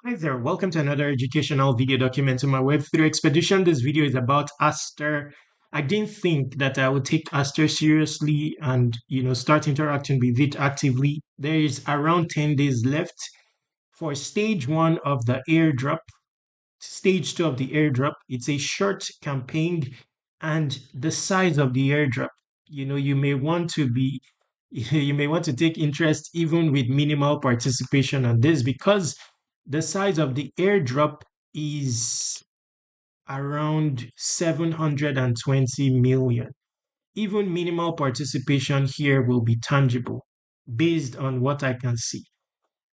Hi there, welcome to another educational video document on my Web3 expedition. This video is about ASTER. I didn't think that I would take ASTER seriously and start interacting with it actively. There is around 10 days left for stage one of the airdrop, stage two of the airdrop. It's a short campaign, and the size of the airdrop, you may want to be you may want to take interest even with minimal participation on this because the size of the airdrop is around 720 million. Even minimal participation here will be tangible based on what I can see.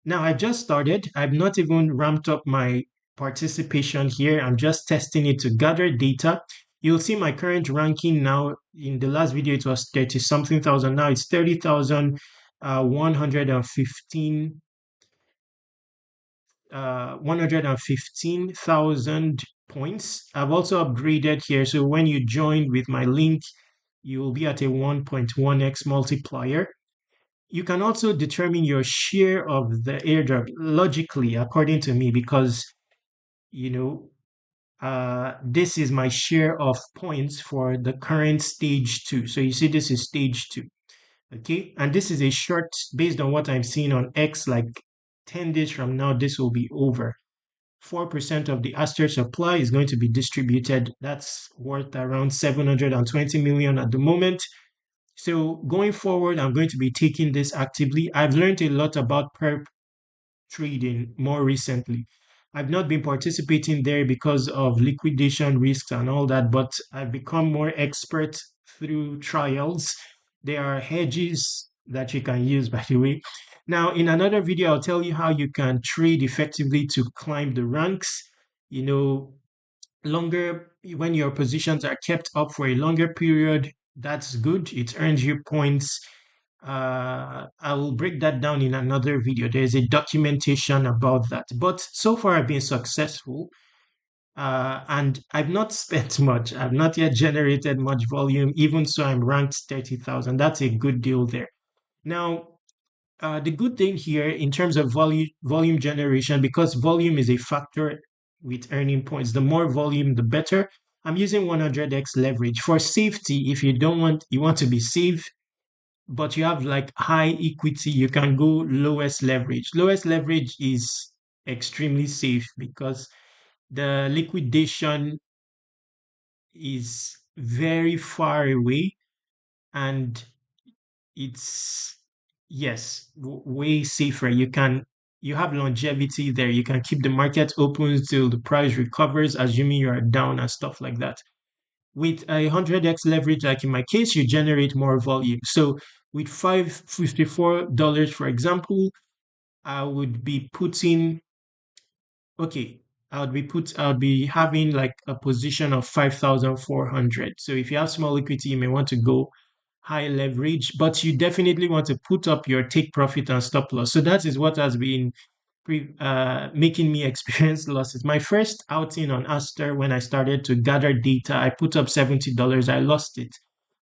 Now, I just started. I've not even ramped up my participation here. I'm just testing it to gather data. You'll see my current ranking now. In the last video, it was 30 something thousand. Now it's 30,000, 115 115,000 points. I've also upgraded here. So when you join with my link, you will be at a 1.1x multiplier. You can also determine your share of the airdrop logically, according to me, because this is my share of points for the current stage two. So you see, this is stage two. Okay, and this is a short, based on what I'm seeing on X, like 10 days from now, this will be over. 4% of the Aster supply is going to be distributed. That's worth around 720 million at the moment. So going forward, I'm going to be taking this actively. I've learned a lot about perp trading more recently. I've not been participating there because of liquidation risks and all that, but I've become more expert through trials. There are hedges that you can use, by the way. Now, in another video, I'll tell you how you can trade effectively to climb the ranks. Longer, when your positions are kept up for a longer period, that's good. It earns you points. I will break that down in another video. There's a documentation about that. But so far, I've been successful. And I've not spent much. I've not yet generated much volume. Even so, I'm ranked 30,000. That's a good deal there. Now, the good thing here in terms of volume generation, because volume is a factor with earning points, the more volume, the better. I'm using 100x leverage for safety. If you want to be safe, but you have like high equity, you can go lowest leverage. Lowest leverage is extremely safe because the liquidation is very far away, and it's, yes, way safer. You have longevity there. You can keep the market open till the price recovers, assuming you are down and stuff like that. With a 100x leverage, like in my case, you generate more volume. So with $554, for example, I would be putting, okay, I would be having like a position of 5,400. So if you have small equity, you may want to go high leverage, but you definitely want to put up your take profit and stop loss. So that is what has been making me experience losses. My first outing on Aster, when I started to gather data, I put up $70. I lost it.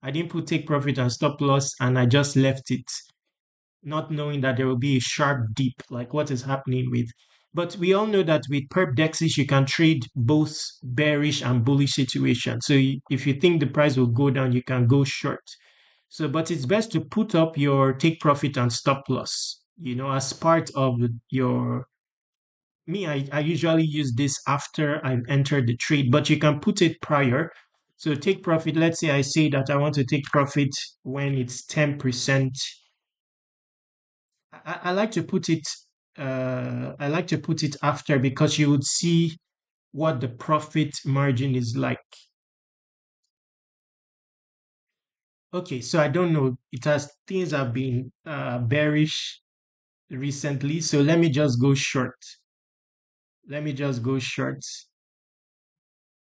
I didn't put take profit and stop loss, and I just left it, not knowing that there will be a sharp dip, like what is happening with. But we all know that with perp dexes, you can trade both bearish and bullish situations. So if you think the price will go down, you can go short. So, but it's best to put up your take profit and stop loss, as part of your. Me, I usually use this after I've entered the trade, but you can put it prior. So take profit. Let's say I say that I want to take profit when it's 10%. I like to put it after, because you would see what the profit margin is like. Okay, so I don't know. Things have been bearish recently. So let me just go short. Let me just go short.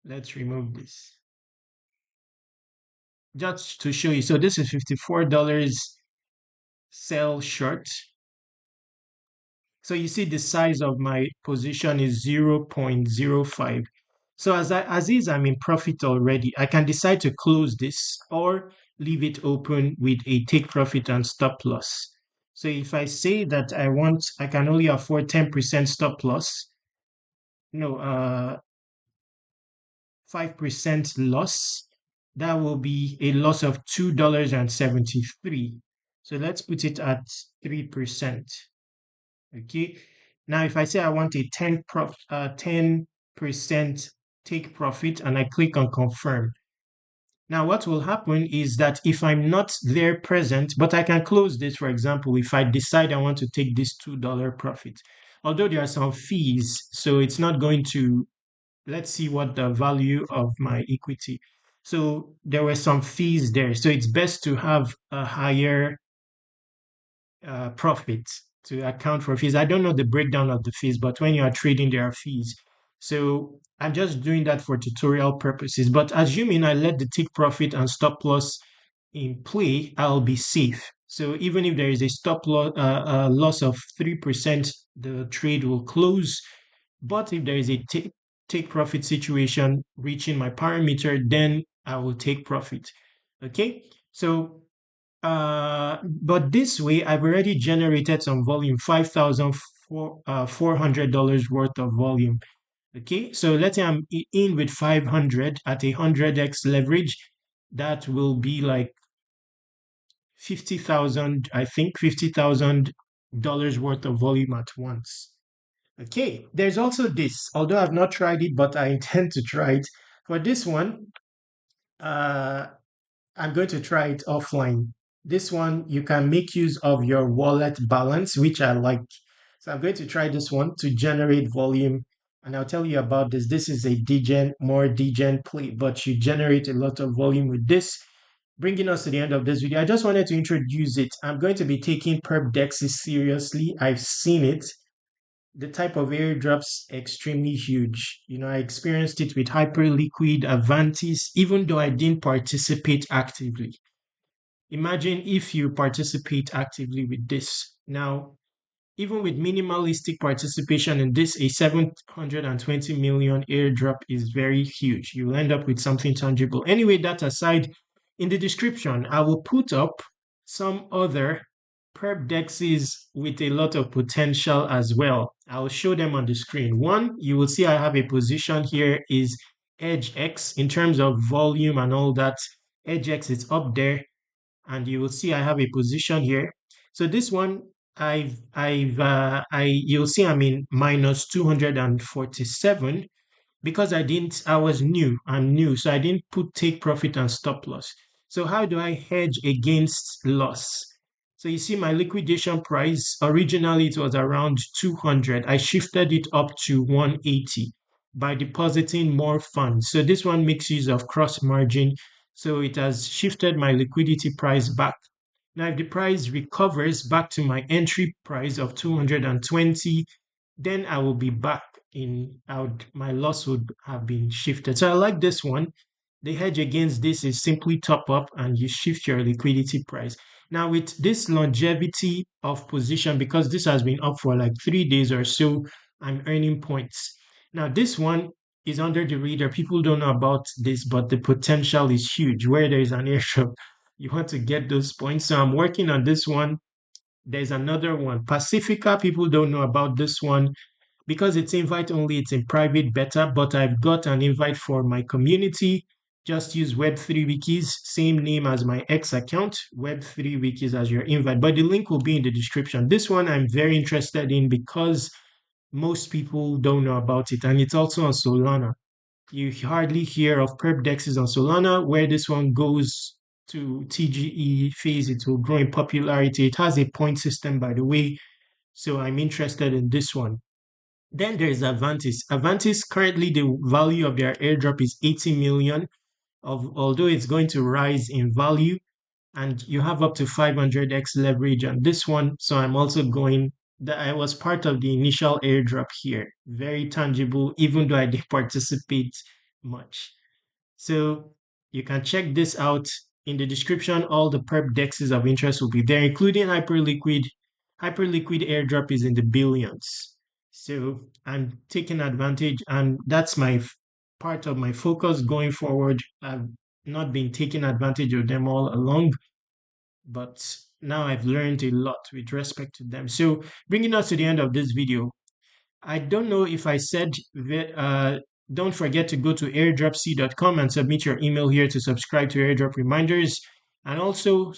Let's remove this just to show you. So this is $54 sell short. So you see the size of my position is 0.05. So as is, I'm in profit already. I can decide to close this or leave it open with a take profit and stop loss. So if I say that I can only afford 10% stop loss, no, 5% loss, that will be a loss of $2.73. So let's put it at 3%. Okay. Now, if I say I want a 10% take profit and I click on confirm, now what will happen is that if I'm not there present, but I can close this, for example, if I decide I want to take this $2 profit, although there are some fees, so it's not going to, let's see what the value of my equity. So there were some fees there. So it's best to have a higher profit to account for fees. I don't know the breakdown of the fees, but when you are trading, there are fees. So I'm just doing that for tutorial purposes. But assuming I let the take profit and stop loss in play, I'll be safe. So even if there is a stop loss, loss of 3%, the trade will close. But if there is a take profit situation reaching my parameter, then I will take profit. Okay. So but this way, I've already generated some volume, $5,400 worth of volume. Okay, so let's say I'm in with 500 at 100x leverage. That will be like 50,000, I think, $50,000 worth of volume at once. Okay, there's also this, although I've not tried it, but I intend to try it. For this one, uh, I'm going to try it offline. This one, you can make use of your wallet balance, which I like. So I'm going to try this one to generate volume. And I'll tell you about this. This is a more degen play, but you generate a lot of volume with this. Bringing us to the end of this video, I just wanted to introduce it. I'm going to be taking Perp DEXs seriously. I've seen it. The type of airdrops extremely huge. You know, I experienced it with Hyperliquid, Avantis, even though I didn't participate actively. Imagine if you participate actively with this. Now, even with minimalistic participation in this, a 720 million airdrop is very huge. You'll end up with something tangible. Anyway, that aside, in the description, I will put up some other perp dexes with a lot of potential as well. I'll show them on the screen. One, you will see I have a position here is Edge X in terms of volume and all that. Edge X is up there, and you will see I have a position here. So this one, you'll see I'm in minus 247 because I was new. I'm new, so I didn't put take profit and stop loss. So how do I hedge against loss? So you see my liquidation price, originally it was around 200. I shifted it up to 180 by depositing more funds. So this one makes use of cross margin. So it has shifted my liquidity price back. Now, if the price recovers back to my entry price of 220, then I will be back my loss would have been shifted. So I like this one. The hedge against this is simply top up and you shift your liquidity price. Now, with this longevity of position, because this has been up for like 3 days or so, I'm earning points. Now, this one is under the radar. People don't know about this, but the potential is huge. Where there is an airdrop, you want to get those points. So I'm working on this one. There's another one. Pacifica, people don't know about this one because it's invite only, it's in private beta, but I've got an invite for my community. Just use Web3 Wikis, same name as my X account, Web3 Wikis as your invite. But the link will be in the description. This one I'm very interested in because most people don't know about it, and it's also on Solana. You hardly hear of perp dexes on Solana. Where this one goes to TGE phase, it will grow in popularity. It has a point system, by the way, so I'm interested in this one. Then there's Avantis. Avantis, currently the value of their airdrop is 80 million, although it's going to rise in value, and you have up to 500x leverage on this one. So I'm also going that I was part of the initial airdrop here. Very tangible, even though I didn't participate much. So you can check this out in the description. All the perp dexes of interest will be there, including Hyperliquid. Hyperliquid airdrop is in the billions. So I'm taking advantage, and that's part of my focus going forward. I've not been taking advantage of them all along, but now I've learned a lot with respect to them. So bringing us to the end of this video, I don't know if I said that. Don't forget to go to airdropc.com and submit your email here to subscribe to airdrop reminders. And also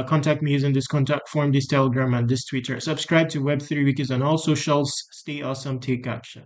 contact me using this contact form, this Telegram, and this Twitter. Subscribe to Web3 Wikis on all socials. Stay awesome, take action.